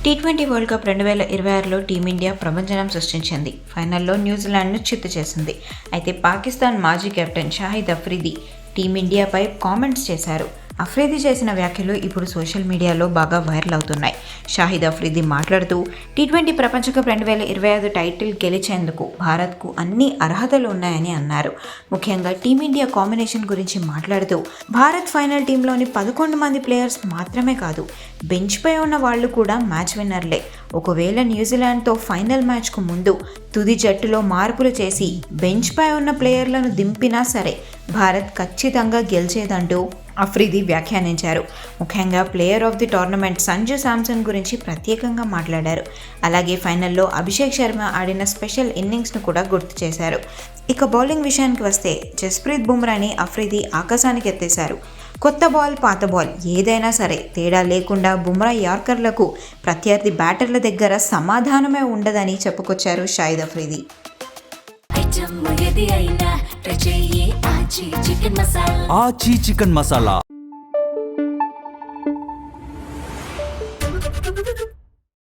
T20 world cup 2026లో team India ప్రభంజనం సృష్టించింది. ఫైనల్లో న్యూజిలాండ్ను చిత్తు చేసింది. అయితే పాకిస్తాన్ మాజీ కెప్టెన్ షాహిద్ అఫ్రిది టీమిండియాపై కామెంట్స్ చేశారు. అఫ్రిది చేసిన వ్యాఖ్యలు ఇప్పుడు సోషల్ మీడియాలో బాగా వైరల్ అవుతున్నాయి. షాహిద్ అఫ్రిది మాట్లాడుతూ టీ20 ప్రపంచ కప్ 2025 టైటిల్ గెలిచేందుకు భారత్కు అన్ని అర్హతలు ఉన్నాయని అన్నారు. ముఖ్యంగా టీమిండియా కాంబినేషన్ గురించి మాట్లాడుతూ భారత్ ఫైనల్ టీంలోని 11 మంది ప్లేయర్స్ మాత్రమే కాదు, బెంచ్పై ఉన్న వాళ్ళు కూడా మ్యాచ్ విన్నర్లే. ఒకవేళ న్యూజిలాండ్తో ఫైనల్ మ్యాచ్కు ముందు తుది జట్టులో మార్పులు చేసి బెంచ్పై ఉన్న ప్లేయర్లను దింపినా సరే భారత్ ఖచ్చితంగా గెలిచేదంటూ అఫ్రిది వ్యాఖ్యానించారు. ముఖ్యంగా player of the tournament Sanju Samson గురించి ప్రత్యేకంగా మాట్లాడారు. అలాగే ఫైనల్లో అభిషేక్ శర్మ ఆడిన స్పెషల్ ఇన్నింగ్స్ను కూడా గుర్తు చేశారు. ఇక బౌలింగ్ విషయానికి వస్తే జస్ప్రీత్ బుమ్రాని అఫ్రిది ఆకాశానికి ఎత్తేశారు. కొత్త బాల్ పాత బాల్ ఏదైనా సరే తేడా లేకుండా బుమ్రా యార్కర్లకు ప్రత్యర్థి బ్యాటర్ల దగ్గర సమాధానమే ఉండదని చెప్పుకొచ్చారు షాహిద్ అఫ్రిది. ఆచి చికెన్ మసాలా.